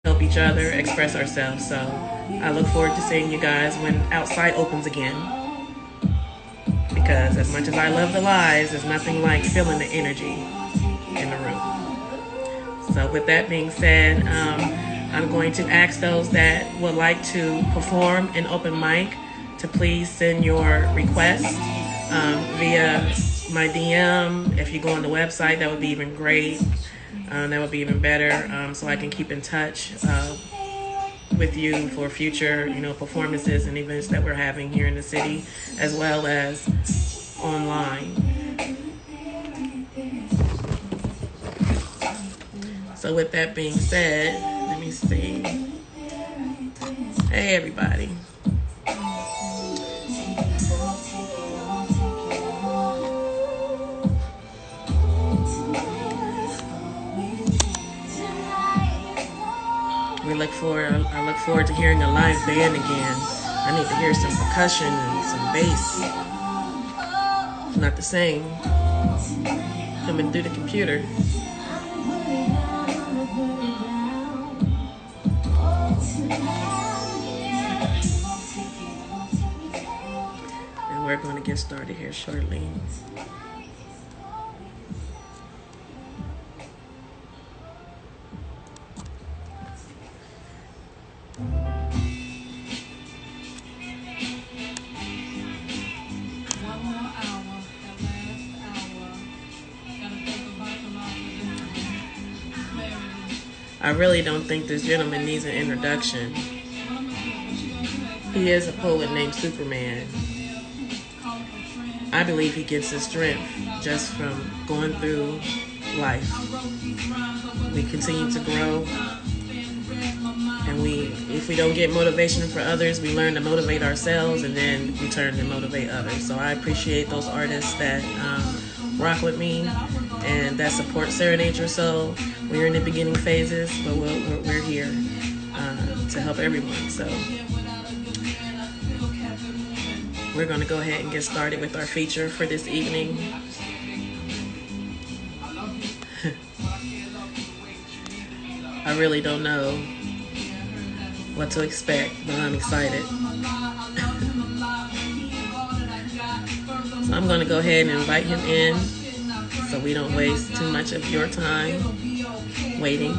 help each other express ourselves. So I look forward to seeing you guys when outside opens again. Because as much as I love the lives, there's nothing like feeling the energy in the room. So with that being said, I'm going to ask those that would like to perform an open mic to please send your request via my DM. If you go on the website, that would be even great. That would be even better, so I can keep in touch with you for future, performances and events that we're having here in the city, as well as online. So with that being said, let me see. Hey everybody. I look forward to hearing a live band again. I need to hear some percussion and some bass. It's not the same coming through the computer. And we're going to get started here shortly. I really don't think this gentleman needs an introduction. He is a poet named Superman. I believe he gets his strength just from going through life. We continue to grow, and if we don't get motivation for others, we learn to motivate ourselves, and then we turn to motivate others. So I appreciate those artists that rock with me and that support Serenade Your Soul. We're in the beginning phases, but we're here to help everyone. So we're going to go ahead and get started with our feature for this evening. I really don't know what to expect, but I'm excited. So I'm going to go ahead and invite him in so we don't waste too much of your time waiting.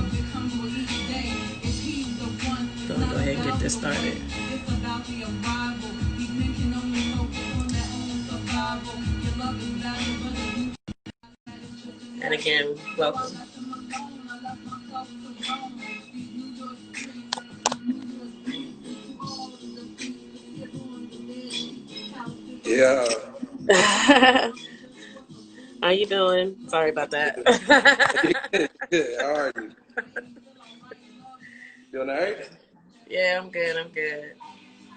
So I'm going to go ahead and get this started. And again, welcome. Yeah. How you doing? Sorry about that. Good. How are you? Doing all right? Yeah, I'm good. I'm good.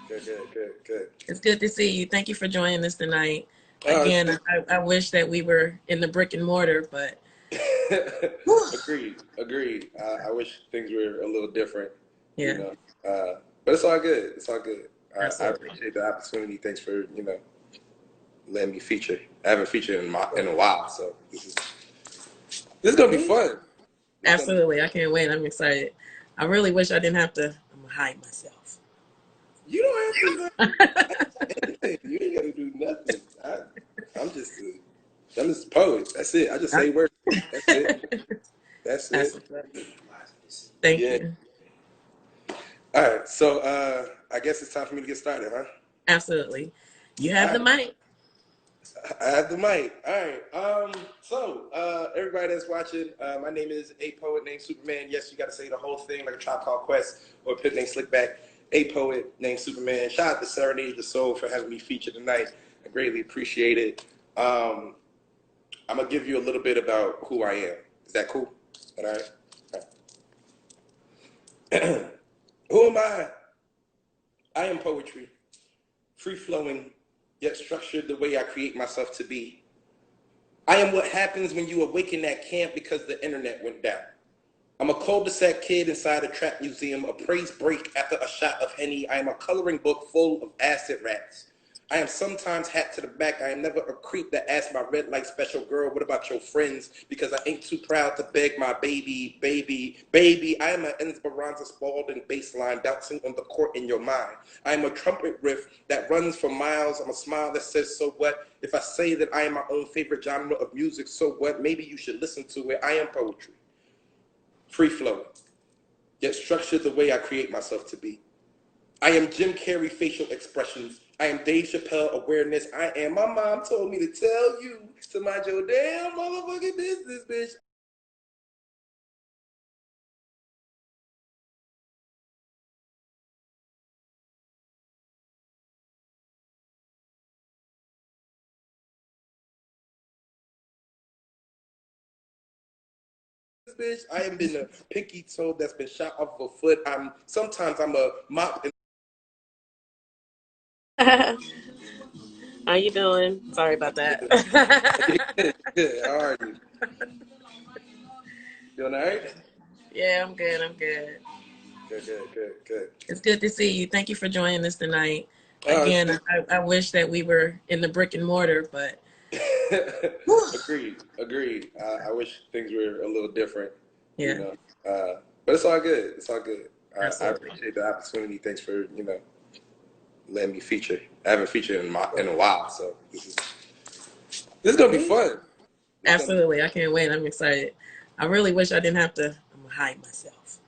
Good. It's good to see you. Thank you for joining us tonight. It's Again, I wish that we were in the brick and mortar, but agreed. I wish things were a little different, you yeah, know. But it's all good. It's all good. I absolutely. appreciate the opportunity. Thanks for letting me feature. I haven't featured in a while, so this is gonna be fun. Absolutely. I can't wait. I'm excited. I really wish I didn't have to. I'm gonna hide myself. You don't have to do anything. You ain't gotta do nothing. I'm just a poet. That's it. I just say words. That's it. That's it. Thank Yeah. you. All right. So I guess it's time for me to get started, huh? Absolutely. You All have the right. mic. I have the mic. All right. So everybody that's watching, my name is a poet named Superman. Yes, you got to say the whole thing like a Tribe Called Quest or a pit named Slickback. A poet named Superman. Shout out to Serenade the Soul for having me featured tonight. I greatly appreciate it. I'm gonna give you a little bit about who I am. Is that cool? All right. All right. Who am I? I am poetry, free flowing, yet structured the way I create myself to be. I am what happens when you awaken that camp because the internet went down. I'm a cul-de-sac kid inside a trap museum, a praise break after a shot of Henny. I am a coloring book full of acid rats. I am sometimes hat to the back. I am never a creep that asks my red light special girl, what about your friends? Because I ain't too proud to beg my baby, baby, baby. I am an Esperanza Spalding baseline bouncing on the court in your mind. I am a trumpet riff that runs for miles. I'm a smile that says, so what? If I say that I am my own favorite genre of music, so what? Maybe you should listen to it. I am poetry. Free flowing, yet structured the way I create myself to be. I am Jim Carrey facial expressions. I am Dave Chappelle awareness. I am. My mom told me to tell you to mind your damn motherfucking business, bitch. Bitch, I am been a picky toad that's been shot off of a foot. Sometimes I'm a mop. How you doing? Sorry about that. Good, good. How are you? Doing all right? Yeah, I'm good. I'm good. Good, good, good, good. It's good to see you. Thank you for joining us tonight. Uh, Again, I wish that we were in the brick and mortar, but agreed, agreed. I wish things were a little different, you yeah, know. But it's all good. It's all good. I absolutely. appreciate the opportunity. Thanks for letting me feature. I haven't featured in a while, so this is gonna be fun. This is gonna be. Absolutely. I can't wait. I'm excited. I really wish I didn't have to hide myself.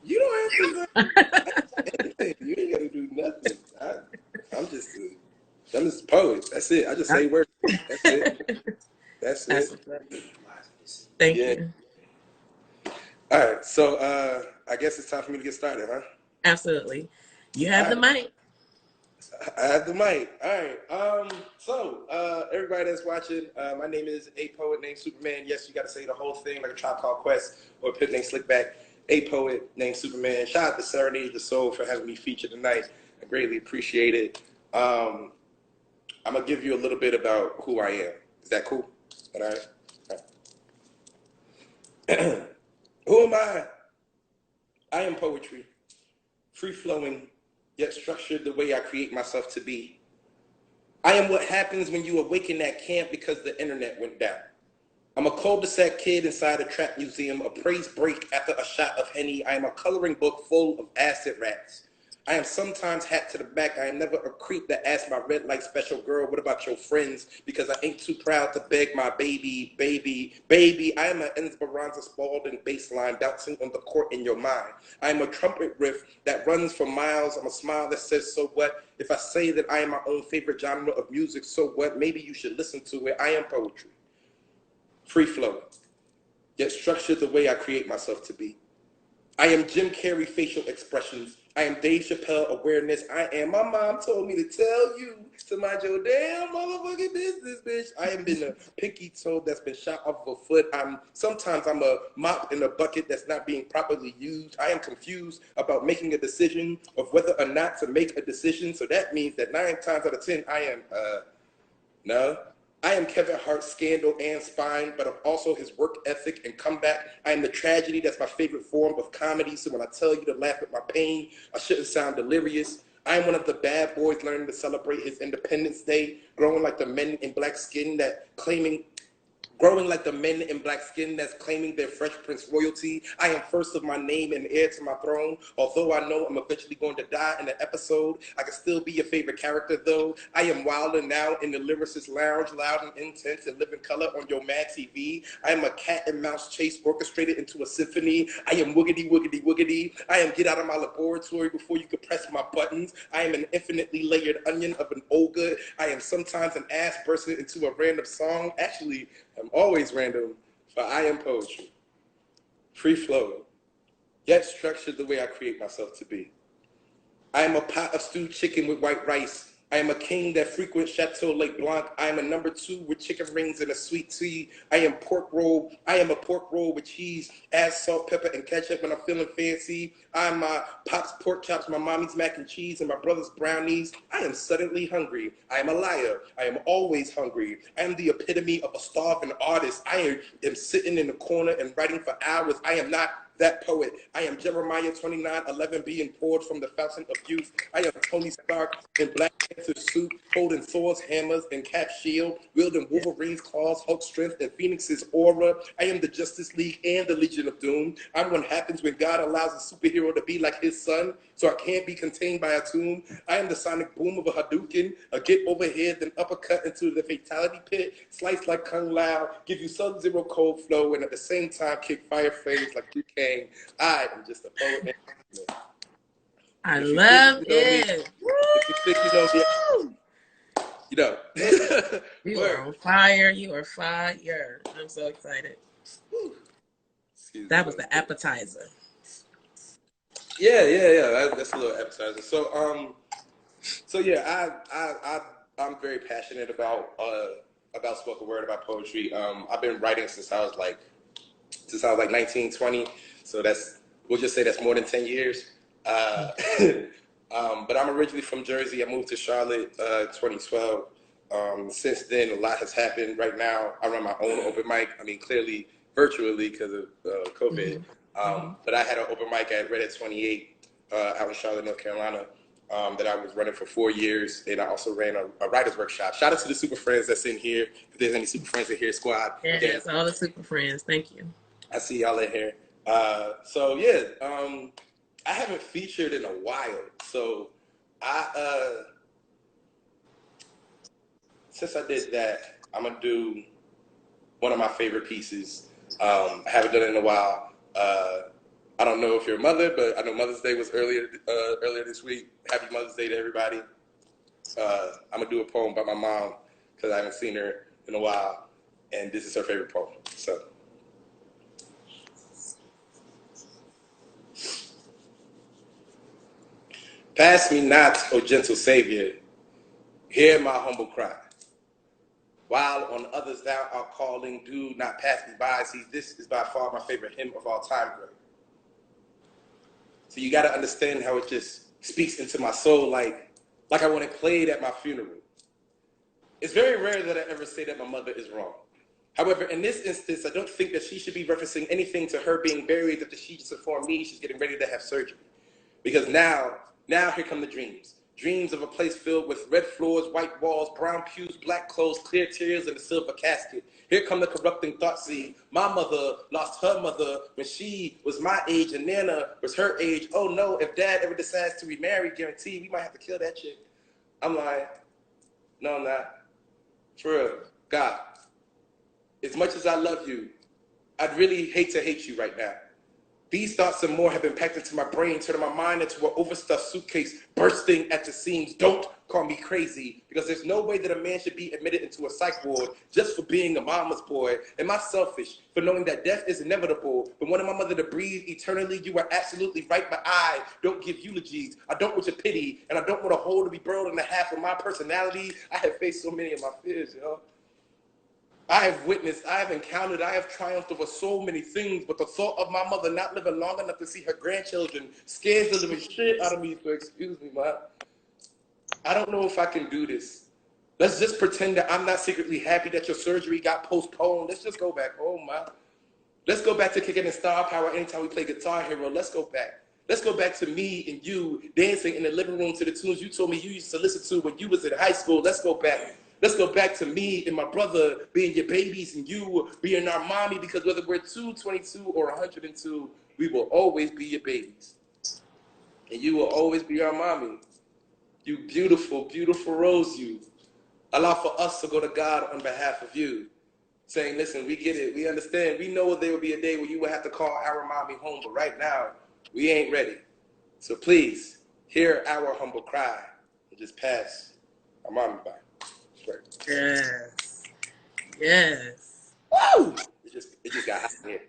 You don't have to do anything. You ain't gotta do nothing. I'm just a poet. That's it. I just say words. That's it. That's That's it. what's up. Thank Yeah. you. All right. So I guess it's time for me to get started, huh? Absolutely. You All have the right. mic. I have the mic. All right. Everybody that's watching, my name is a poet named Superman. Yes, you got to say the whole thing like a Tribe Called Quest or a pit named Slickback. A poet named Superman. Shout out to Serenade the Soul for having me featured tonight. I greatly appreciate it. I'm gonna give you a little bit about who I am. Is that cool? All right. All right. Who am I? I am poetry, free flowing, yet structured the way I create myself to be. I am what happens when you awaken at camp because the internet went down. I'm a cul-de-sac kid inside a trap museum, a praise break after a shot of Henny. I am a coloring book full of acid rats. I am sometimes hat to the back. I am never a creep that asks my red light special girl, what about your friends? Because I ain't too proud to beg my baby, baby, baby. I am an Esperanza Spalding baseline bouncing on the court in your mind. I am a trumpet riff that runs for miles. I'm a smile that says, so what? If I say that I am my own favorite genre of music, so what? Maybe you should listen to it. I am poetry. Free flowing, yet structured the way I create myself to be. I am Jim Carrey facial expressions. I am Dave Chappelle awareness. I am. My mom told me to tell you to mind your damn motherfucking business, bitch. I am been a picky toad that's been shot off of a foot. Sometimes I'm a mop in a bucket that's not being properly used. I am confused about making a decision of whether or not to make a decision. So that means that 9 times out of 10, I am no. I am Kevin Hart's scandal and spine, but I'm also his work ethic and comeback. I am the tragedy that's my favorite form of comedy. So when I tell you to laugh at my pain, I shouldn't sound delirious. I am one of the bad boys learning to celebrate his Independence Day, growing like the men in black skin that claiming growing like the men in black skin that's claiming their Fresh Prince royalty. I am first of my name and heir to my throne. Although I know I'm eventually going to die in an episode, I can still be your favorite character though. I am wilder now in the lyricist lounge, loud and intense and living color on your Mad TV. I am a cat and mouse chase orchestrated into a symphony. I am wiggity, wiggity, wiggity. I am get out of my laboratory before you could press my buttons. I am an infinitely layered onion of an ogre. I am sometimes an ass bursting into a random song. Actually, I'm always random, but I am poetry. Free flow, yet structured the way I create myself to be. I am a pot of stewed chicken with white rice. I am a king that frequents Chateau Lake Blanc. I am a number 2 with chicken rings and a sweet tea. I am pork roll. I am a pork roll with cheese, add salt, pepper, and ketchup when I'm feeling fancy. I am my pop's pork chops, my mommy's mac and cheese, and my brother's brownies. I am suddenly hungry. I am a liar. I am always hungry. I am the epitome of a starving artist. I am sitting in the corner and writing for hours. I am not that poet. I am Jeremiah 29:11 being poured from the fountain of youth. I am Tony Stark in Black Panther suit, holding Thor's hammers and Cap's shield, wielding Wolverine's claws, Hulk's strength, and Phoenix's aura. I am the Justice League and the Legion of Doom. I'm what happens when God allows a superhero to be like his son, so I can't be contained by a tomb. I am the sonic boom of a Hadouken, a get overhead, then uppercut into the fatality pit, slice like Kung Lao, give you Sub-Zero cold flow, and at the same time kick fire flames like Liu Kang. I am just a poet. I love it. If you think you know me, you know. You are on fire. You are fire. I'm so excited. That was the appetizer. Yeah. That's a little appetizer. So yeah, I'm very passionate about spoken word, about poetry. I've been writing since I was like 19, 20. So we'll just say that's more than 10 years. But I'm originally from Jersey. I moved to Charlotte 2012. Since then, a lot has happened. Right now, I run my own open mic. I mean, clearly virtually because of COVID. But I had an open mic at Red at 28 out in Charlotte, North Carolina, that I was running for 4 years. And I also ran a writer's workshop. Shout out to the super friends that's in here. If there's any super friends in here, squad. Yes, all the super friends. Thank you. I see y'all in here. I haven't featured in a while. So since I did that, I'm gonna do one of my favorite pieces. I haven't done it in a while. I don't know if you're a mother, but I know Mother's Day was earlier this week. Happy Mother's Day to everybody. I'm gonna do a poem by my mom because I haven't seen her in a while, and this is her favorite poem. So. Pass me not, O gentle Savior, hear my humble cry. While on others thou art calling, do not pass me by. See, this is by far my favorite hymn of all time, Greg. So you got to understand how it just speaks into my soul like I want it played at my funeral. It's very rare that I ever say that my mother is wrong. However, in this instance, I don't think that she should be referencing anything to her being buried after she just informed me she's getting ready to have surgery. Because now here come the dreams. Dreams of a place filled with red floors, white walls, brown pews, black clothes, clear tears, and a silver casket. Here come the corrupting thoughts. See, my mother lost her mother when she was my age and Nana was her age. Oh no, if Dad ever decides to remarry, guarantee we might have to kill that chick. I'm like, no, I'm not. For real, God, as much as I love you, I'd really hate to hate you right now. These thoughts and more have been packed into my brain, turning my mind into an overstuffed suitcase, bursting at the seams. Don't call me crazy, because there's no way that a man should be admitted into a psych ward just for being a mama's boy. Am I selfish for knowing that death is inevitable, but wanting my mother to breathe eternally? You are absolutely right, but I don't give eulogies. I don't want your pity, and I don't want a hole to be burrowed in the half of my personality. I have faced so many of my fears, yo. I have witnessed, I have encountered, I have triumphed over so many things, but the thought of my mother not living long enough to see her grandchildren scares the living shit out of me, so excuse me, man. I don't know if I can do this. Let's just pretend that I'm not secretly happy that your surgery got postponed. Let's just go back home, man. Let's go back to kicking in Star Power anytime we play Guitar Hero. Let's go back. Let's go back to me and you dancing in the living room to the tunes you told me you used to listen to when you was in high school. Let's go back. Let's go back to me and my brother being your babies and you being our mommy, because whether we're 222 or 102, we will always be your babies. And you will always be our mommy. You beautiful, beautiful rose you. Allow for us to go to God on behalf of you, saying, listen, we get it. We understand. We know there will be a day where you will have to call our mommy home, but right now, we ain't ready. So please, hear our humble cry and just pass our mommy by. Yes. Yes. Woo! It just got hot in here.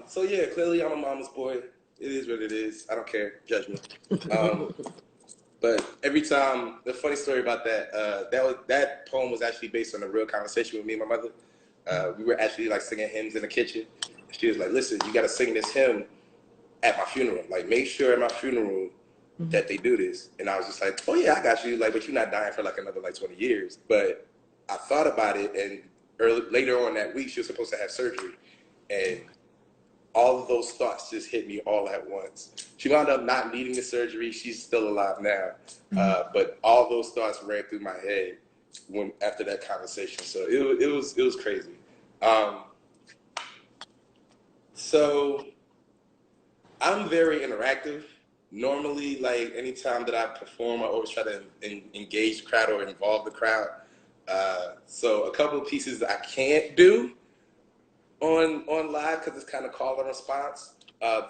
So yeah, clearly I'm a mama's boy. It is what it is. I don't care. Judge me. But every time, the funny story about that poem was actually based on a real conversation with me and my mother. We were actually like singing hymns in the kitchen. She was like, listen, you got to sing this hymn at my funeral. Like, make sure at my funeral that they do this. And I was just like, oh yeah, I got you. Like, but you're not dying for like another like 20 years. But I thought about it, and later on that week, she was supposed to have surgery. and all of those thoughts just hit me all at once. She wound up not needing the surgery. She's still alive now. But all those thoughts ran through my head after that conversation. So it was crazy. So I'm very interactive. Normally, like anytime that I perform, I always try to engage the crowd or involve the crowd. So a couple of pieces that I can't do on live because it's kind of call and response.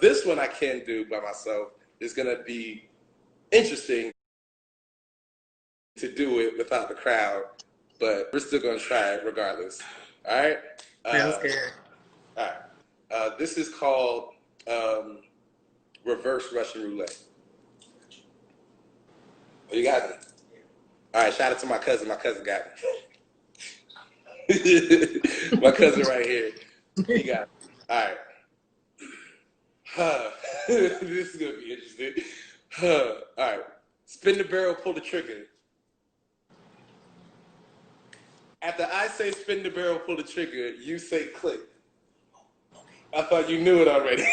This one I can do by myself. It's gonna be interesting to do it without the crowd, but we're still gonna try it regardless. All right. Sounds good. All right. This is called reverse Russian roulette. Oh, you got me. All right. Shout out to my cousin. My cousin got me. My cousin right here. He got me. All right. This is gonna be interesting. All right. Spin the barrel, pull the trigger. After I say spin the barrel, pull the trigger, you say click. I thought you knew it already.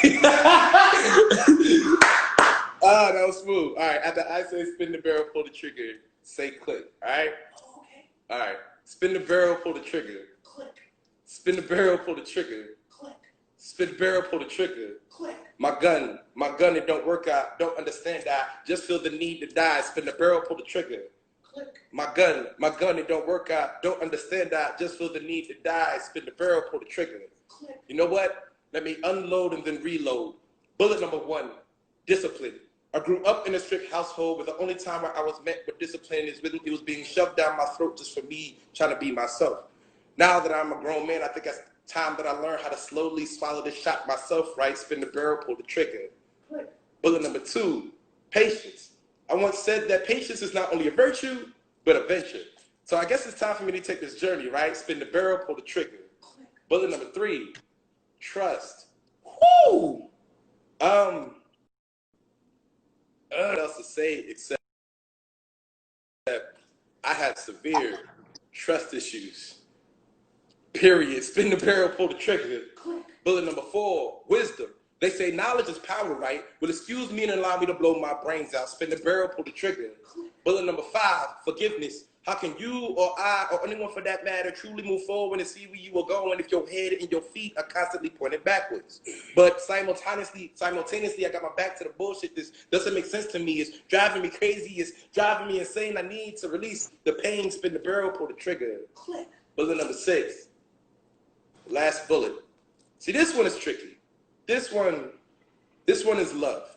Ah, that was smooth. All right. After I say spin the barrel, pull the trigger, say click. All right. Okay. All right. Spin the barrel, pull the trigger. Click. Spin the barrel, pull the trigger. Click. Spin the barrel, pull the trigger. Click. My gun, it don't work out. Don't understand that. Just feel the need to die. Spin the barrel, pull the trigger. Click. My gun, it don't work out. Don't understand that. Just feel the need to die. Spin the barrel, pull the trigger. Click. You know what? Let me unload and then reload. Bullet number 1, discipline. I grew up in a strict household where the only time where I was met with discipline is when it was being shoved down my throat just for me trying to be myself. Now that I'm a grown man, I think it's time that I learn how to slowly swallow this shot myself, right? Spin the barrel, pull the trigger. Click. Bullet number 2, patience. I once said that patience is not only a virtue, but a venture. So I guess it's time for me to take this journey, right? Spin the barrel, pull the trigger. Click. Bullet number 3, trust. Woo! What else to say except I had severe trust issues. Period. Spin the barrel, pull the trigger. Click. Bullet number 4, wisdom. They say knowledge is power, right? Well, excuse me and allow me to blow my brains out. Spin the barrel, pull the trigger. Click. Bullet number 5, forgiveness. How can you or I or anyone for that matter truly move forward and see where you are going if your head and your feet are constantly pointed backwards? But simultaneously, I got my back to the bullshit. This doesn't make sense to me. It's driving me crazy. It's driving me insane. I need to release the pain. Spin the barrel, pull the trigger. Click. Bullet number 6, last bullet. See, this one is tricky. This one is love.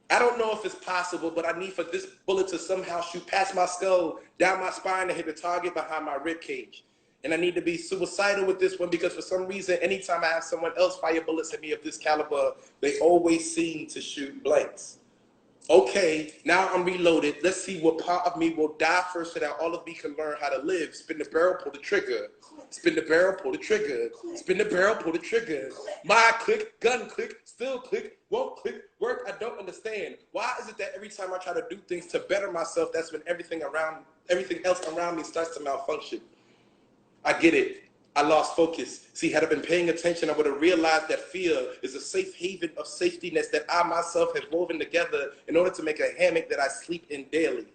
I don't know if it's possible, but I need for this bullet to somehow shoot past my skull, down my spine, and hit the target behind my rib cage. And I need to be suicidal with this one because for some reason, anytime I have someone else fire bullets at me of this caliber, they always seem to shoot blanks. Okay, now I'm reloaded. Let's see what part of me will die first so that all of me can learn how to live. Spin the barrel, pull the trigger. Spin the barrel, pull the trigger. Spin the barrel, pull the trigger. My click, gun click, still click, won't click, work, I don't understand. Why is it that every time I try to do things to better myself, that's when everything else around me starts to malfunction? I get it. I lost focus. See, had I been paying attention, I would have realized that fear is a safe haven of safetyness that I myself have woven together in order to make a hammock that I sleep in daily.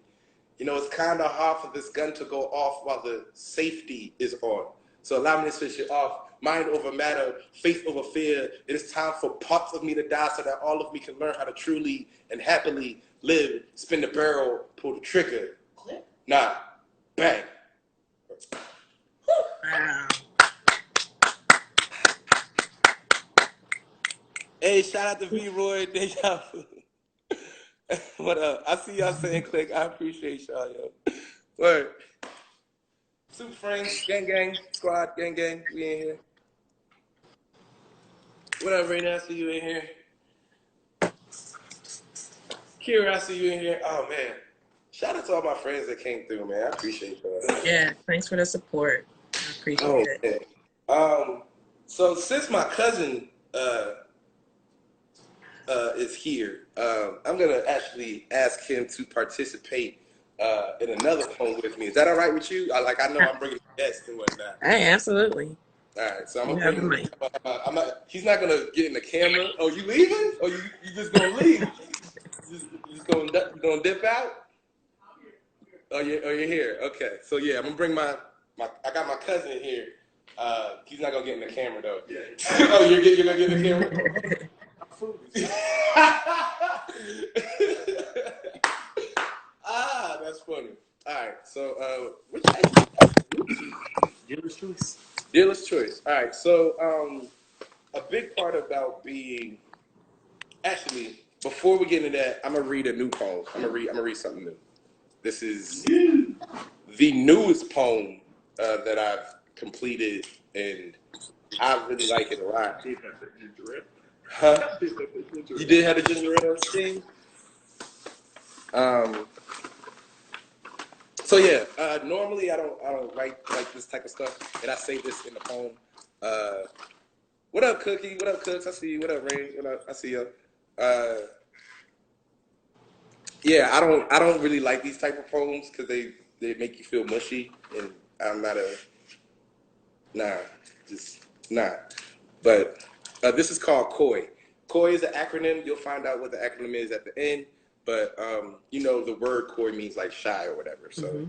You know, it's kind of hard for this gun to go off while the safety is on. So allow me to switch it off. Mind over matter, faith over fear. It is time for parts of me to die so that all of me can learn how to truly and happily live. Spin the barrel, pull the trigger. Click. Nah, bang. Wow. Hey, shout out to V-Roy, Deja Vu. What up? I see y'all saying click. I appreciate y'all, yo. Word. Super friends, gang, squad, gang, we in here. What up, Raina? I see you in here. Kira, I see you in here. Oh, man. Shout out to all my friends that came through, man. I appreciate y'all. Yeah, thanks for the support. I appreciate it. So since my cousin is here, I'm gonna actually ask him to participate in another poem with me. Is that all right with you? I know I'm bringing a guest and whatnot. Hey, absolutely. All right, so I'm You gonna have bring the him. mic. I'm not. He's not gonna get in the camera. Oh, you leaving? Or you just gonna leave? You just gonna dip out? Oh, you're here. Okay, so yeah, I'm gonna bring my. I got my cousin here. He's not gonna get in the camera though. Yeah. Oh, you're gonna get in the camera. Ah, that's funny. All right, so which Dealer's choice. dealer's choice. All right, so a big part about being actually before we get into that, I'm gonna read a new poem. I'm gonna read something new. This is the newest poem that I've completed, and I really like it a lot. Huh? You did have a ginger ale thing? So yeah, normally I don't write like this type of stuff, and I say this in the poem. What up, Cookie? What up, Cooks? I see you. What up, Ray? What up? I see you. Yeah, I don't really like these type of poems because they make you feel mushy, and I'm not a just not. But this is called COI. COI is an acronym. You'll find out what the acronym is at the end. But you know the word COI means like shy or whatever. So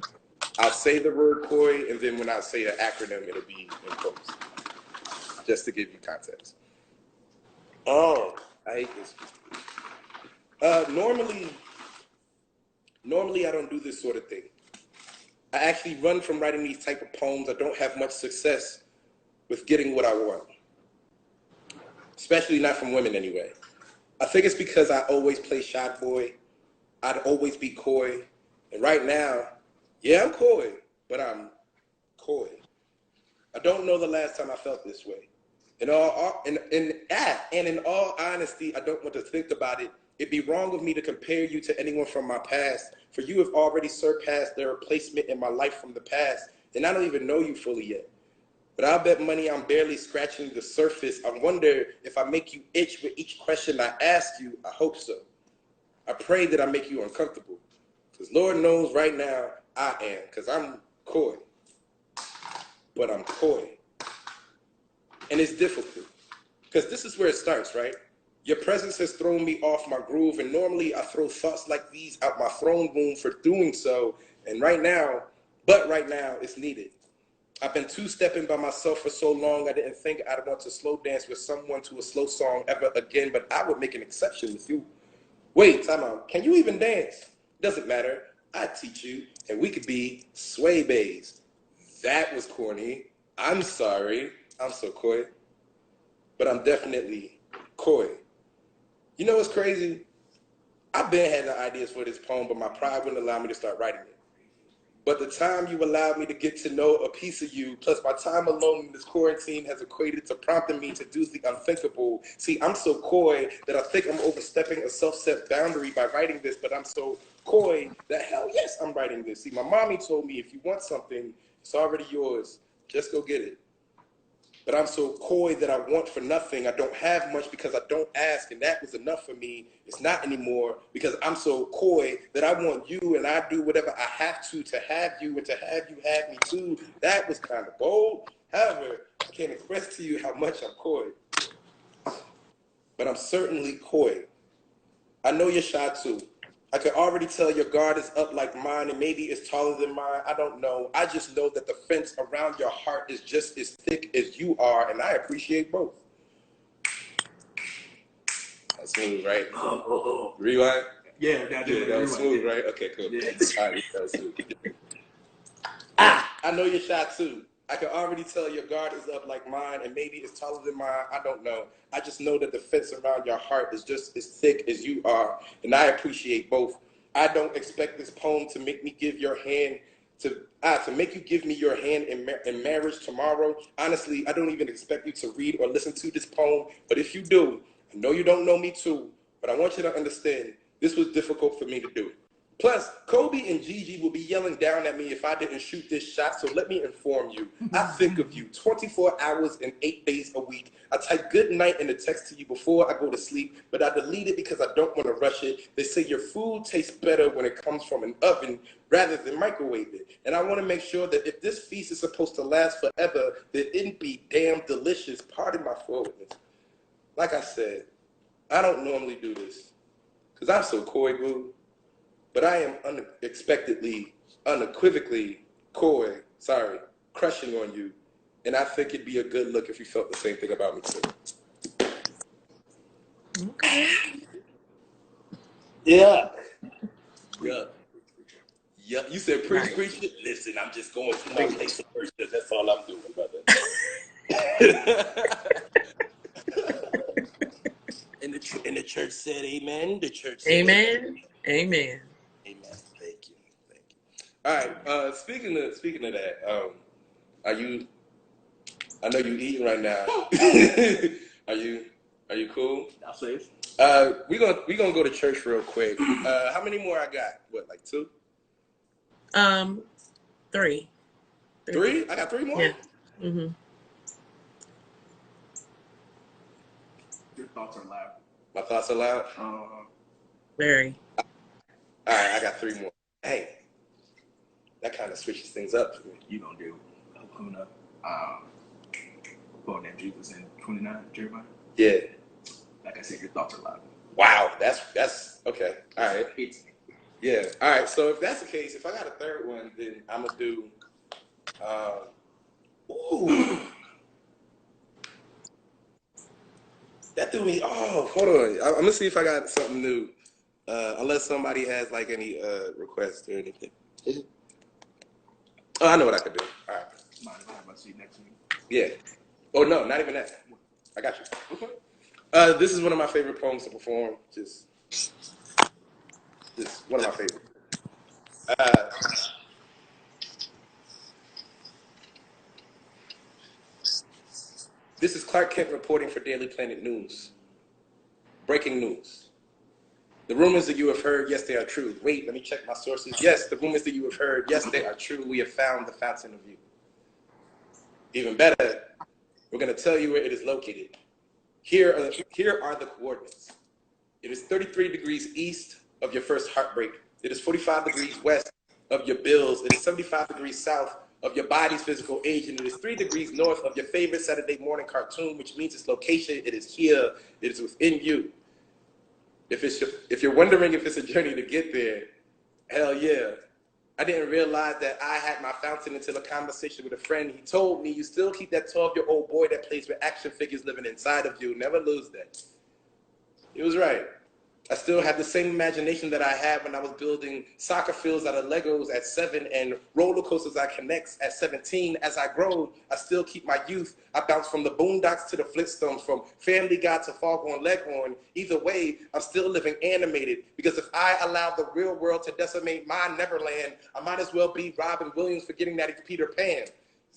I'll say the word COI, and then when I say the acronym, it'll be in quotes, just to give you context. Oh, I hate this. Normally I don't do this sort of thing. I actually run from writing these type of poems. I don't have much success with getting what I want, especially not from women anyway. I think it's because I always play shot boy. I'd always be coy. And right now, yeah, I'm coy, but I'm coy. I don't know the last time I felt this way. In all honesty, I don't want to think about it. It'd be wrong of me to compare you to anyone from my past, for you have already surpassed their replacement in my life from the past, and I don't even know you fully yet. But I'll bet money I'm barely scratching the surface. I wonder if I make you itch with each question I ask you. I hope so. I pray that I make you uncomfortable. Because Lord knows right now I am. Because I'm coy. But I'm coy. And it's difficult. Because this is where it starts, right? Your presence has thrown me off my groove. And normally I throw thoughts like these out my throne room for doing so. And right now, it's needed. I've been two-stepping by myself for so long, I didn't think I'd want to slow dance with someone to a slow song ever again, but I would make an exception with you. Wait, time out. Can you even dance? Doesn't matter. I teach you, and we could be sway bays. That was corny. I'm sorry. I'm so coy. But I'm definitely coy. You know what's crazy? I've been having ideas for this poem, but my pride wouldn't allow me to start writing it. But the time you allowed me to get to know a piece of you, plus my time alone in this quarantine has equated to prompting me to do the unthinkable. See, I'm so coy that I think I'm overstepping a self-set boundary by writing this, but I'm so coy that hell yes, I'm writing this. See, my mommy told me if you want something, it's already yours. Just go get it. But I'm so coy that I want for nothing. I don't have much because I don't ask, and that was enough for me. It's not anymore because I'm so coy that I want you, and I do whatever I have to have you, and to have you have me too. That was kind of bold. However, I can't express to you how much I'm coy. But I'm certainly coy. I know you're shy too. I can already tell your guard is up like mine, and maybe it's taller than mine. I don't know. I just know that the fence around your heart is just as thick as you are, and I appreciate both. That's smooth, right? Rewind? Yeah, that was smooth, right? Okay, cool. Yeah. All right, that was smooth. I know you're shy too. I can already tell your guard is up like mine, and maybe it's taller than mine. I don't know. I just know that the fence around your heart is just as thick as you are, and I appreciate both. I don't expect this poem to make me give your hand to make you give me your hand in marriage tomorrow. Honestly, I don't even expect you to read or listen to this poem, but if you do, I know you don't know me too, but I want you to understand this was difficult for me to do. Plus, Kobe and Gigi will be yelling down at me if I didn't shoot this shot, so let me inform you. I think of you 24 hours and 8 days a week. I type good night in the text to you before I go to sleep, but I delete it because I don't want to rush it. They say your food tastes better when it comes from an oven rather than microwave it. And I want to make sure that if this feast is supposed to last forever, that it be damn delicious. Pardon my forwardness. Like I said, I don't normally do this because I'm so coy, boo. But I am unexpectedly, unequivocally crushing on you. And I think it'd be a good look if you felt the same thing about me too. Okay. Yeah. You said preach it? Listen, I'm just going through my place of worship. That's all I'm doing, brother. And the church said amen. The church said amen. Amen. Amen. Thank you. All right. Speaking of that, are you? I know you eating right now. Are you cool? I'll say it. We gonna go to church real quick. How many more I got? What, like 2? 3. 3? I got 3 more. Yeah. Mm-hmm. Your thoughts are loud. My thoughts are loud. Very. All right, I got 3 more. Hey, that kind of switches things up for me. You gonna do Hakuna, quoting that Jesus in 29, Jeremiah? Yeah. Like I said, your thoughts are loud. Wow, that's okay. All right. It's Yeah. All right. So if that's the case, if I got a 3rd one, then I'm gonna do. Ooh. That threw me off. Hold on. I'm gonna see if I got something new. Unless somebody has like any requests or anything. Oh, I know what I could do. All right. mine. I have my seat next to me. Yeah. Oh no, not even that. I got you. Okay. This is one of my favorite poems to perform. Just one of my favorites. This is Clark Kent reporting for Daily Planet News. Breaking news. The rumors that you have heard, yes, they are true. Wait, let me check my sources. Yes, the rumors that you have heard, yes, they are true. We have found the fountain of youth. Even better, we're going to tell you where it is located. Here are the coordinates. It is 33 degrees east of your first heartbreak. It is 45 degrees west of your bills. It is 75 degrees south of your body's physical age, and it is 3 degrees north of your favorite Saturday morning cartoon, which means its location, it is here, it is within you. If you're wondering if it's a journey to get there, hell yeah. I didn't realize that I had my fountain until a conversation with a friend. He told me, you still keep that 12-year-old boy that plays with action figures living inside of you. Never lose that. He was right. I still have the same imagination that I had when I was building soccer fields out of Legos at 7 and roller coasters I connect at 17. As I grow, I still keep my youth. I bounce from the Boondocks to the Flintstones, from Family Guy to Foghorn Leghorn. Either way, I'm still living animated, because if I allow the real world to decimate my Neverland, I might as well be Robin Williams forgetting that he's Peter Pan.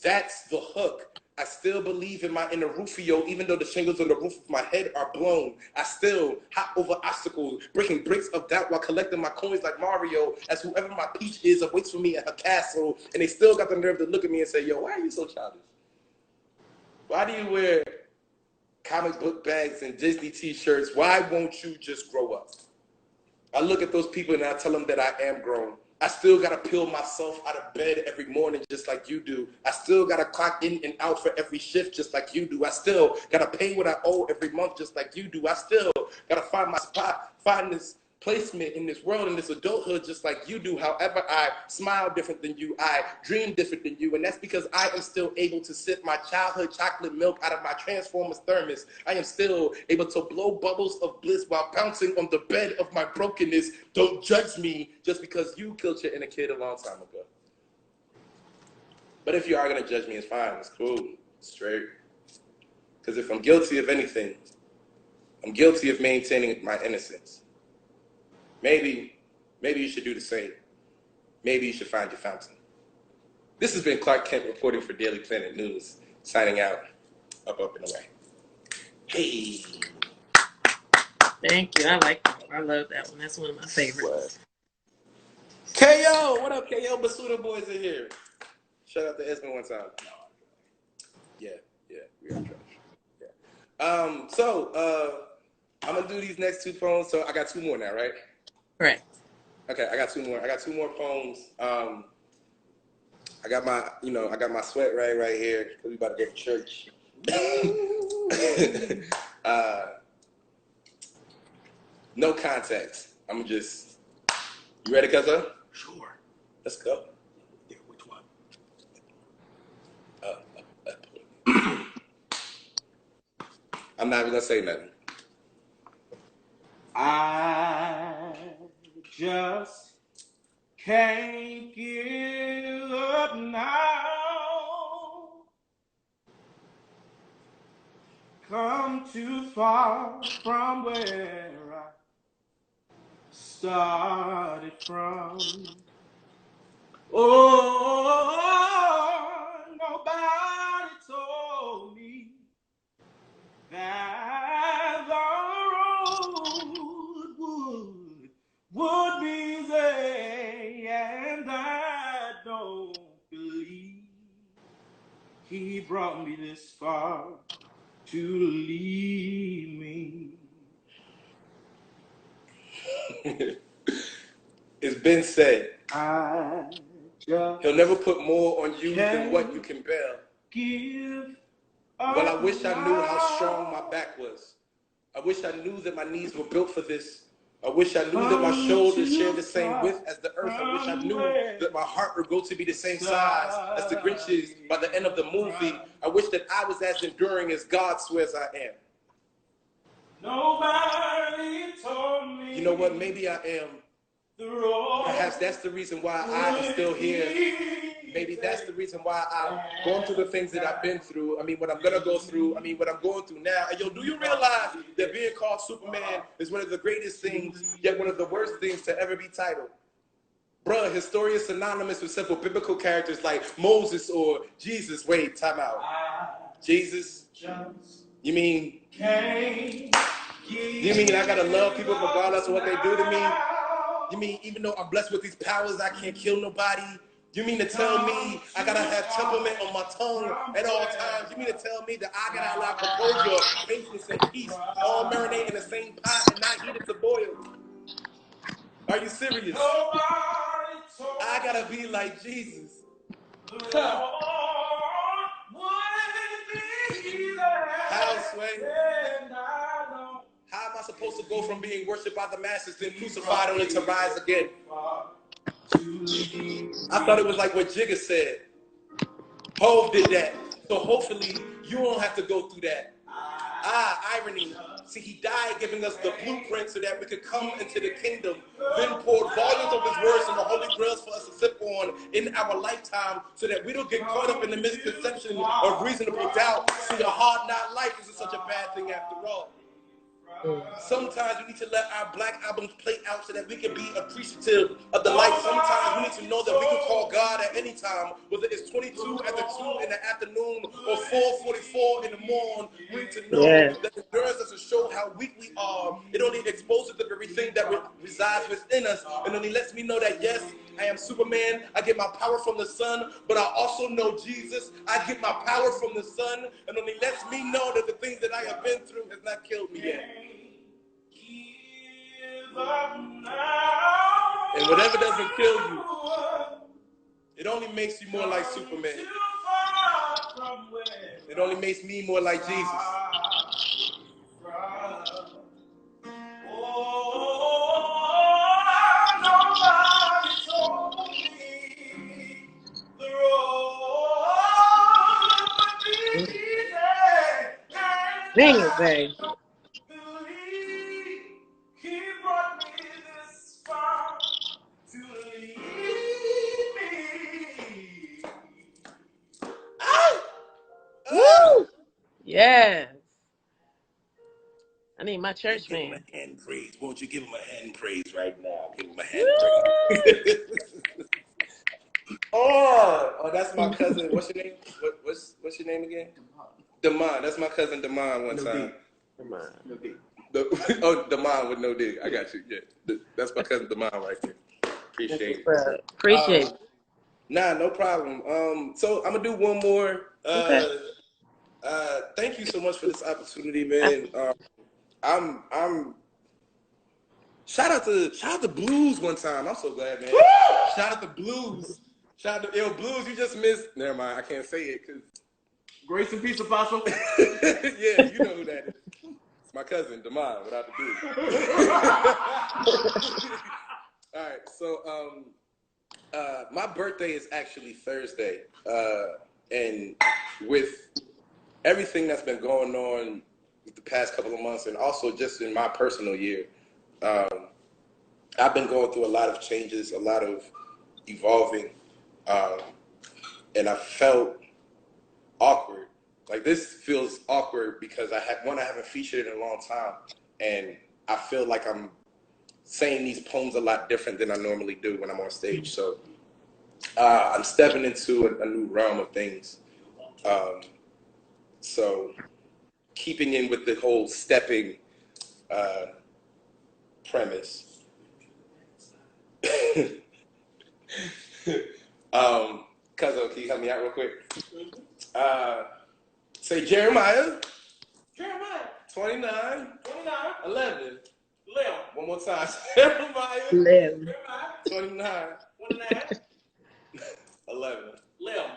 That's the hook. I still believe in my inner Rufio, even though the shingles on the roof of my head are blown. I still hop over obstacles, breaking bricks of doubt while collecting my coins like Mario, as whoever my Peach is awaits for me at her castle, and they still got the nerve to look at me and say, yo, why are you so childish? Why do you wear comic book bags and Disney t-shirts? Why won't you just grow up? I look at those people and I tell them that I am grown. I still got to peel myself out of bed every morning just like you do. I still got to clock in and out for every shift just like you do. I still got to pay what I owe every month just like you do. I still got to find my spot, find this placement in this world, in this adulthood just like you do. However, I smile different than you. I dream different than you. And that's because I am still able to sip my childhood chocolate milk out of my Transformers thermos. I am still able to blow bubbles of bliss while bouncing on the bed of my brokenness. Don't judge me just because you killed your inner kid a long time ago. But if you are going to judge me, it's fine. It's cool. It's straight. Because if I'm guilty of anything, I'm guilty of maintaining my innocence. Maybe you should do the same. Maybe you should find your fountain. This has been Clark Kent reporting for Daily Planet News, signing out. Up, and away. Hey. Thank you. I like that. I love that one. That's one of my favorites. What? KO, what up, KO? Basuda boys in here. Shout out to Esmond one time. Yeah, we are trash. Yeah. I'm gonna do these next two poems. So I got two more now, right? Correct. Okay, I got two more. I got two more poems. I got my sweat right here. We about to go to church. No context. I'm just. You ready, cuzzo? Sure. Let's go. Yeah, which one? I'm not even gonna say nothing. I just can't give up now. Come too far from where I started from. Oh, nobody told me that the road would be easy, and I don't believe he brought me this far to leave me. It's been said. He'll never put more on you than what you can bear. Well, I wish I knew how strong my back was. I wish I knew that my knees were built for this. I wish I knew that my shoulders share the same width as the earth. I wish I knew that my heart would grow to be the same size as the Grinch's by the end of the movie. I wish that I was as enduring as God swears I am. Nobody told me. You know what? Maybe I am. Perhaps that's the reason why I am still here. Maybe that's the reason why I've gone through the things that I've been through. I mean, what I'm going to go through. I mean, what I'm going through now. And yo, do you realize that being called Superman is one of the greatest things, yet one of the worst things to ever be titled? Bruh, his story is synonymous with simple biblical characters like Moses or Jesus. Wait, time out. Jesus? You mean I gotta love people regardless of what they do to me? You mean even though I'm blessed with these powers, I can't kill nobody? You mean to tell me I gotta have temperament on my tongue at all times? You mean to tell me that I gotta allow composure, patience, and peace all marinate in the same pot and not heat it to boil? Are you serious? I gotta be like Jesus. How, Sway? How am I supposed to go from being worshipped by the masses then crucified only to rise again? I thought it was like what Jigga said. Hov did that. So hopefully you won't have to go through that. Irony. See, he died giving us the blueprint so that we could come into the kingdom, then poured volumes of his words and the holy grails for us to sip on in our lifetime so that we don't get caught up in the misconception of reasonable doubt. See, a hard not life isn't such a bad thing after all. Sometimes we need to let our black albums play out so that we can be appreciative of the light. Sometimes we need to know that we can call God at any time, whether it's 22 at the 2 in the afternoon or 4:44 in the morning. We need to know that endurance doesn't show how weak we are. It only exposes the very thing that resides within us, and only lets me know that yes, I am Superman. I get my power from the sun, but I also know Jesus. I get my power from the sun, and only lets me know that the things that I have been through has not killed me yet. And whatever doesn't kill you, it only makes you more like Superman. It only makes me more like Jesus. Sing it, babe. Woo! Yes. I need my church Give him man. a hand praise. Won't you give him a hand praise right now? Give him a hand praise. Oh, that's my cousin. What's your name? What's your name again? Damon. That's my cousin Damon one time. Damon. Damon with no dick. I got you. Yeah. That's my cousin Damon right there. Appreciate it. Appreciate it. Nah, no problem. So I'm gonna do one more. Okay. Thank you so much for this opportunity, man. I'm shout out to Blues one time. I'm so glad, man. Woo! Shout out to Blues. Shout out to Blues. You just missed. Never mind. I can't say it because Grace and peace, Apostle. yeah, you know who that is. It's my cousin, Damon, without the Blues. All right, so my birthday is actually Thursday, and with everything that's been going on the past couple of months, and also just in my personal year, I've been going through a lot of changes, a lot of evolving, and I felt awkward. Like this feels awkward because I haven't featured in a long time, and I feel like I'm saying these poems a lot different than I normally do when I'm on stage. So I'm stepping into a new realm of things. So keeping in with the whole stepping premise. Cuzzo, can you help me out real quick? Say Jeremiah. Jeremiah. 29. 11. Live. One more time. Jeremiah. Live. 29. 11. Live.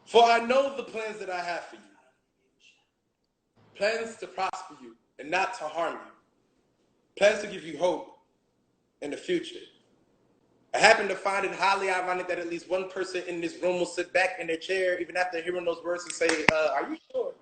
For I know the plans that I have for you. Plans to prosper you and not to harm you. Plans to give you hope in the future. I happen to find it highly ironic that at least one person in this room will sit back in their chair even after hearing those words and say, are you sure?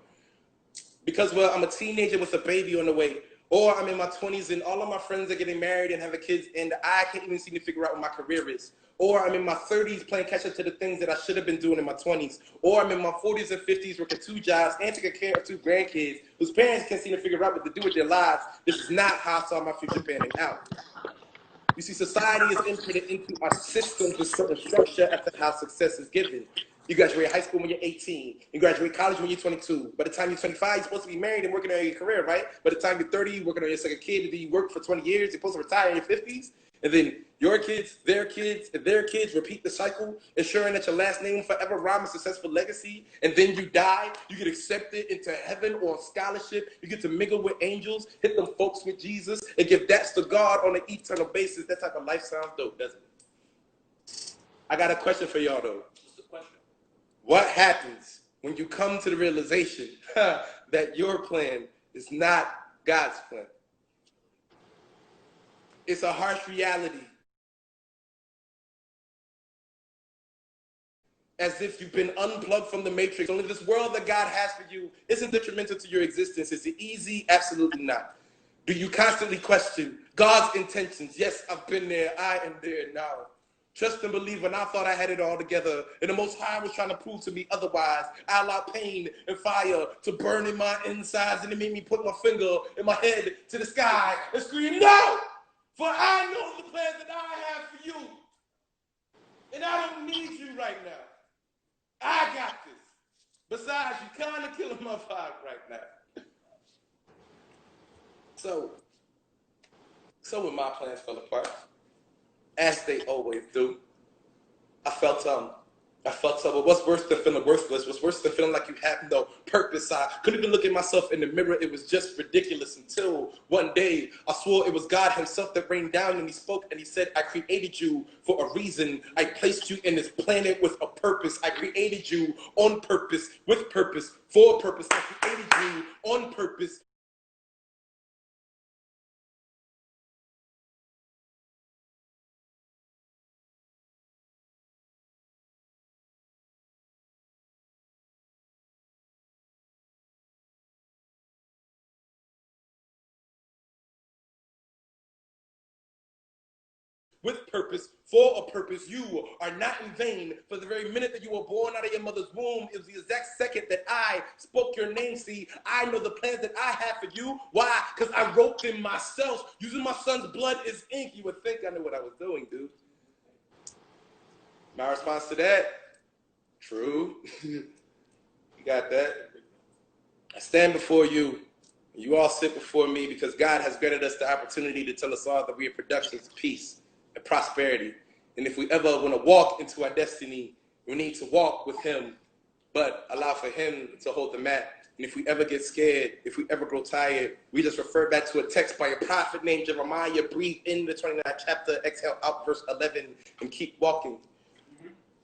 Because, well, I'm a teenager with a baby on the way. Or I'm in my 20s and all of my friends are getting married and having kids and I can't even seem to figure out what my career is. Or I'm in my 30s playing catch up to the things that I should have been doing in my 20s. Or I'm in my 40s and 50s working 2 jobs and taking care of 2 grandkids whose parents can't seem to figure out what to do with their lives. This is not how I saw my future panning out. You see, society is imprinted into our systems with certain structure as to how success is given. You graduate high school when you're 18. You graduate college when you're 22. By the time you're 25, you're supposed to be married and working on your career, right? By the time you're 30, you're working on your second kid. And then you work for 20 years. You're supposed to retire in your 50s. And then your kids, their kids, and their kids repeat the cycle, ensuring that your last name will forever rhyme a successful legacy. And then you die. You get accepted into heaven or a scholarship. You get to mingle with angels, hit them folks with Jesus, and give that to God on an eternal basis. That type of life sounds dope, doesn't it? I got a question for y'all, though. What happens when you come to the realization that your plan is not God's plan? It's a harsh reality. As if you've been unplugged from the matrix. Only this world that God has for you isn't detrimental to your existence. Is it easy? Absolutely not. Do you constantly question God's intentions? Yes, I've been there. I am there now. Trust and believe when I thought I had it all together and the Most High was trying to prove to me otherwise. I allowed pain and fire to burn in my insides and it made me put my finger in my head to the sky and scream, no! For I know the plans that I have for you. And I don't need you right now. I got this. Besides, you're kind of killing my vibe right now. So when my plans fell apart, as they always do, I felt something. But what's worse than feeling worthless? What's worse than feeling like you have no purpose? I couldn't even look at myself in the mirror. It was just ridiculous until one day I swore it was God himself that rained down and he spoke and he said, I created you for a reason. I placed you in this planet with a purpose. I created you on purpose, with purpose, for a purpose. I created you on purpose. With purpose, for a purpose, you are not in vain. For the very minute that you were born out of your mother's womb, it was the exact second that I spoke your name. See, I know the plans that I have for you. Why? Because I wrote them myself. Using my son's blood as ink. You would think I knew what I was doing, dude. My response to that, true. You got that? I stand before you You all sit before me because God has granted us the opportunity to tell us all that we are productions of peace and prosperity. And if we ever want to walk into our destiny, we need to walk with Him, but allow for Him to hold the mat. And if we ever get scared, if we ever grow tired, we just refer back to a text by a prophet named Jeremiah. Breathe in the 29th chapter, exhale out verse 11, and keep walking.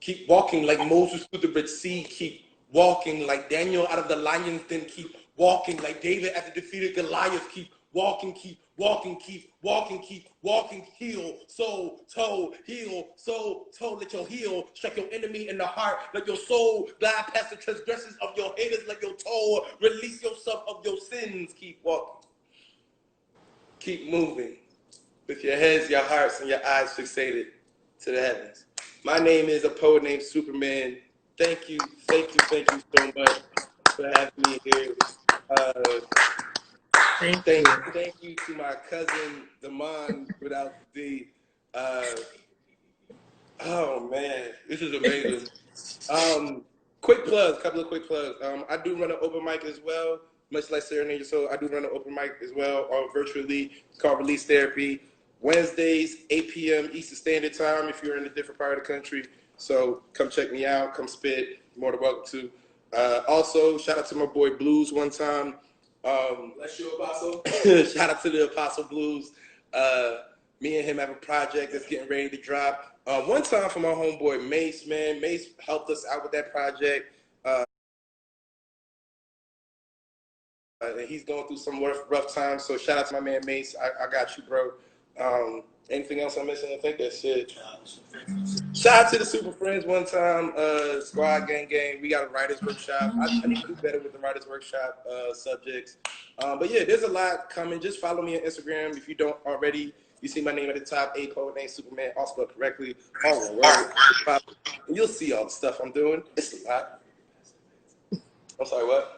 Keep walking like Moses through the Red Sea. Keep walking like Daniel out of the lion's den. Keep walking like David after defeated Goliath. Keep walking, keep walking, keep walking, keep walking. Heel, soul, toe, heel, soul, toe. Let your heel strike your enemy in the heart. Let your soul glide past the transgressions of your haters. Let your toe release yourself of your sins. Keep walking. Keep moving with your heads, your hearts, and your eyes fixated to the heavens. My name is a poet named Superman. Thank you so much for having me here. Thank you to my cousin Damon without the oh man, this is amazing. Quick plugs, couple of quick plugs. I do run an open mic as well, much like Serenade. So I do run an open mic as well, or virtually. It's called Release Therapy. Wednesdays, 8 p.m. Eastern Standard Time if you're in a different part of the country. So come check me out, come spit. You're more than welcome to. Also, shout out to my boy Blues one time. Bless you, Apostle. Shout out to the Apostle Blues. Me and him have a project that's getting ready to drop. One time for my homeboy Mace, man. Mace helped us out with that project. And he's going through some rough times. So shout out to my man Mace. I got you, bro. Anything else I'm missing? I think that's it. Shout out to the Super Friends one time. Squad Gang. We got a writer's workshop. I need to do better with the writer's workshop subjects. But yeah, there's a lot coming. Just follow me on Instagram if you don't already. You see my name at the top, a poet named Superman, all spelled correctly, all one word. And you'll see all the stuff I'm doing. It's a lot. I'm sorry, what?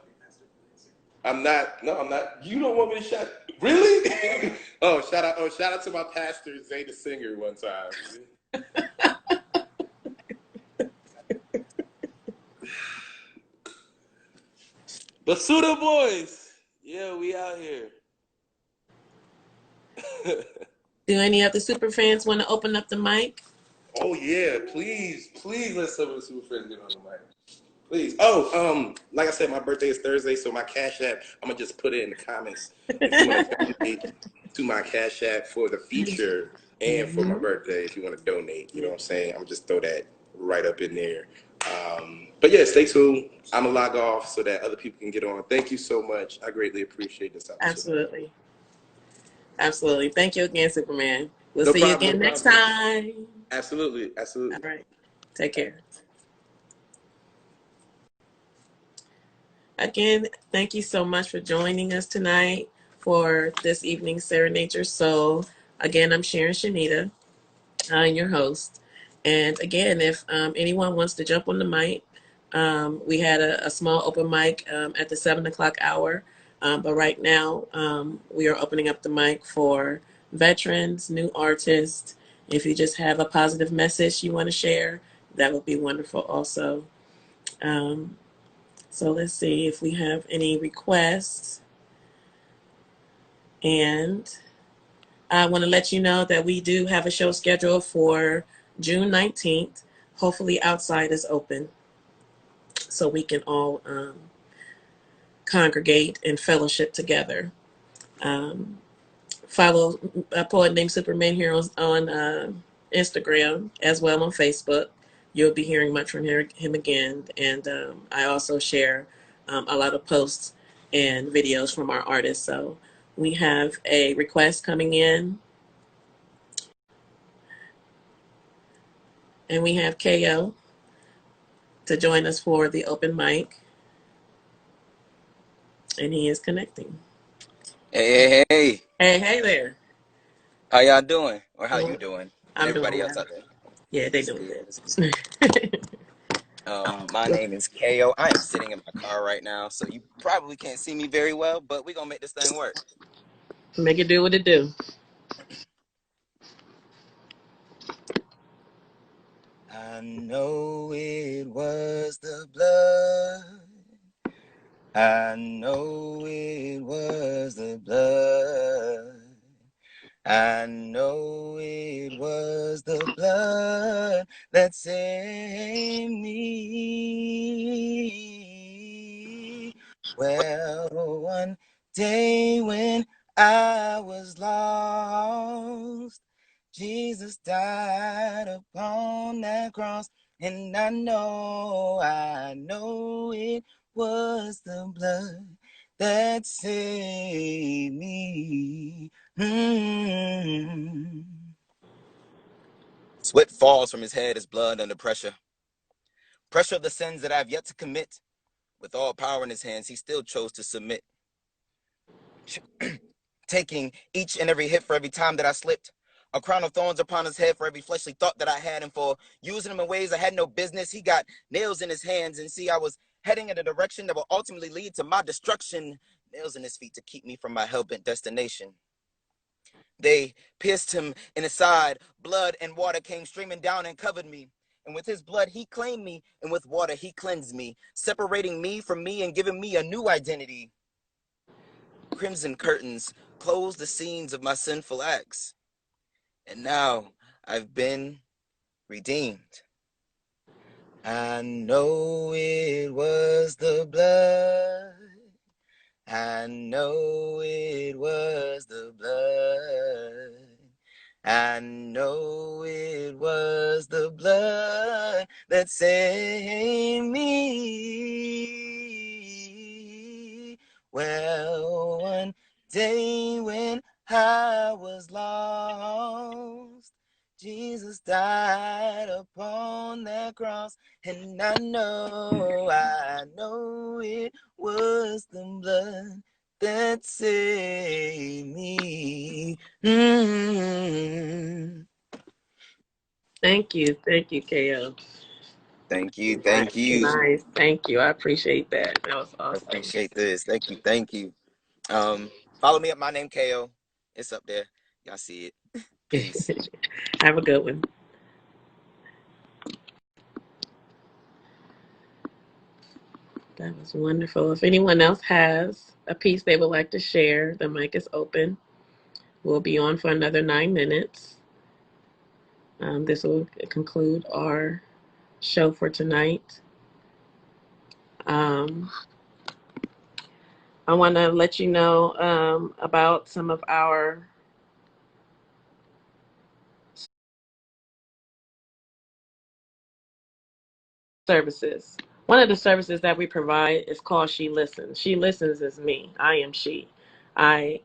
I'm not. No, I'm not. You don't want me to shout. Really? Shout out to my pastor, Zay the Singer, one time. Basuda boys. Yeah, we out here. Do any of the super fans want to open up the mic? Oh yeah, please let some of the super friends get on the mic. Please. Like I said, my birthday is Thursday, so my Cash App, I'm gonna just put it in the comments if you want to donate to my Cash App for the feature and for my birthday. If you want to donate, you know what I'm saying? I'm gonna just throw that right up in there. But yeah, stay tuned. I'm gonna log off so that other people can get on. Thank you so much. I greatly appreciate this opportunity. Absolutely. Thank you again, Superman. We'll see you again next time. Absolutely. All right. Take care. Again, thank you so much for joining us tonight for this evening's Serenade Your Soul. Again, I'm Sharon Shanita, your host. And again, if anyone wants to jump on the mic, we had a small open mic at the 7 o'clock hour. But right now, we are opening up the mic for veterans, new artists. If you just have a positive message you want to share, that would be wonderful also. So let's see if we have any requests. And I want to let you know that we do have a show scheduled for June 19th. Hopefully outside is open so we can all congregate and fellowship together. Follow a poet named Superman here on Instagram as well on Facebook. You'll be hearing much from him again. And I also share a lot of posts and videos from our artists. So we have a request coming in. And we have KO to join us for the open mic. And he is connecting. Hey. Hey there. How y'all doing? Or how you doing? I'm Everybody doing else well. out there. Yeah, they This is doing good. good. This is good. My name is KO. I am sitting in my car right now, so you probably can't see me very well, but we're going to make this thing work. Make it do what it do. I know it was the blood I know it was the blood. I know it was the blood that saved me. Well, one day when I was lost, Jesus died upon that cross, and I know it was the blood that saved me. Sweat falls from his head as blood under pressure. Pressure of the sins that I have yet to commit. With all power in his hands, he still chose to submit. Taking each and every hit for every time that I slipped. A crown of thorns upon his head for every fleshly thought that I had, and for using him in ways I had no business. He got nails in his hands, and see, I was heading in a direction that will ultimately lead to my destruction. Nails in his feet to keep me from my hell-bent destination. They pierced him in his side. Blood and water came streaming down and covered me. And with his blood, he claimed me, and with water, he cleansed me, separating me from me and giving me a new identity. Crimson curtains closed the scenes of my sinful acts. And now I've been redeemed. I know it was the blood. I know it was the blood. I know it was the blood that saved me. Well, one day when I was lost, Jesus died upon that cross, and I know it was the blood that saved me. Thank you, KO. Thank you. Nice, thank you. I appreciate that. That was awesome. Appreciate this. Thank you. Follow me up. My name KO. It's up there. Y'all see it. Peace. Have a good one. That was wonderful. If anyone else has a piece they would like to share, the mic is open. We'll be on for another 9 minutes. This will conclude our show for tonight. I want to let you know about some of our services. One of the services that we provide is called She Listens. She Listens is me. I am she. I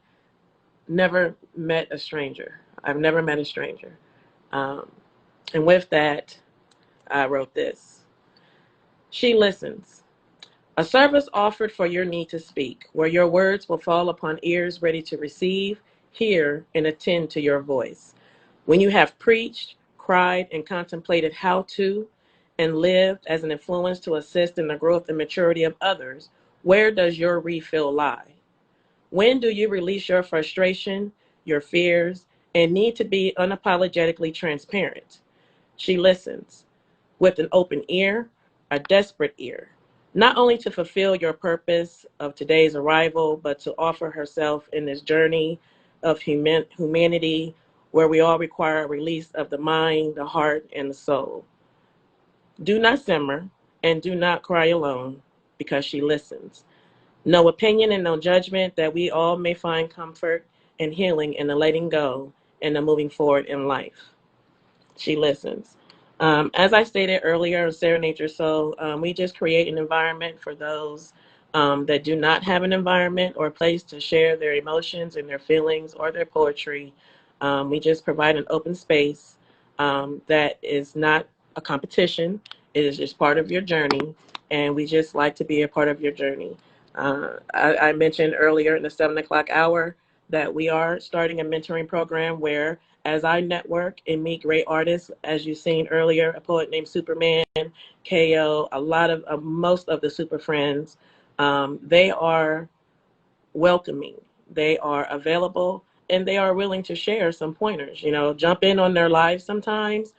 never met a stranger. I've never met a stranger. And with that, I wrote this. She Listens. A service offered for your need to speak, where your words will fall upon ears ready to receive, hear, and attend to your voice. When you have preached, cried, and contemplated how to, and lived as an influence to assist in the growth and maturity of others, where does your refill lie? When do you release your frustration, your fears, and need to be unapologetically transparent? She listens with an open ear, a desperate ear, not only to fulfill your purpose of today's arrival, but to offer herself in this journey of humanity where we all require a release of the mind, the heart, and the soul. Do not simmer and do not cry alone because she listens. No opinion and no judgment, that we all may find comfort and healing in the letting go and the moving forward in life. She listens. As I stated earlier, Serenade Your Soul, we just create an environment for those that do not have an environment or place to share their emotions and their feelings or their poetry. We just provide an open space that is not a competition. It is just part of your journey, and we just like to be a part of your journey. I mentioned earlier in the 7 o'clock hour that we are starting a mentoring program where, as I network and meet great artists, as you've seen earlier, a poet named Superman, KO, a lot of most of the Super Friends, they are welcoming, they are available, and they are willing to share some pointers. Jump in on their lives sometimes,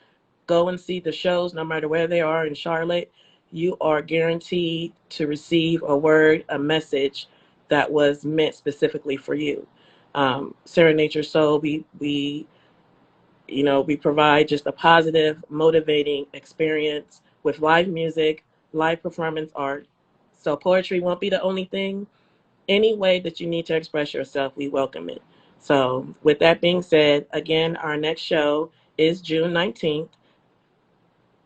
go and see the shows no matter where they are in Charlotte. you are guaranteed to receive a word, a message that was meant specifically for you. Serenade Your Soul, we provide just a positive, motivating experience with live music, live performance art. So poetry won't be the only thing. Any way that you need to express yourself, we welcome it. So with that being said, again, our next show is June 19th.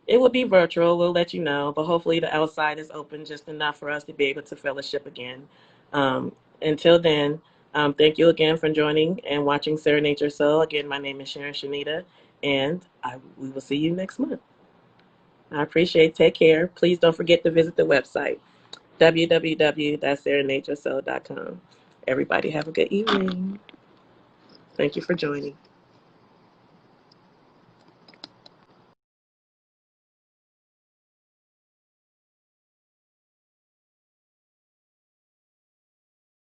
It will be virtual, we'll let you know, but hopefully the outside is open just enough for us to be able to fellowship again. Until then, thank you again for joining and watching Serenade Your Soul. Again, my name is Sharon Shanita, and we will see you next month. I appreciate it. Take care. Please don't forget to visit the website, www.serenadeyoursoul.com. Everybody have a good evening. Thank you for joining.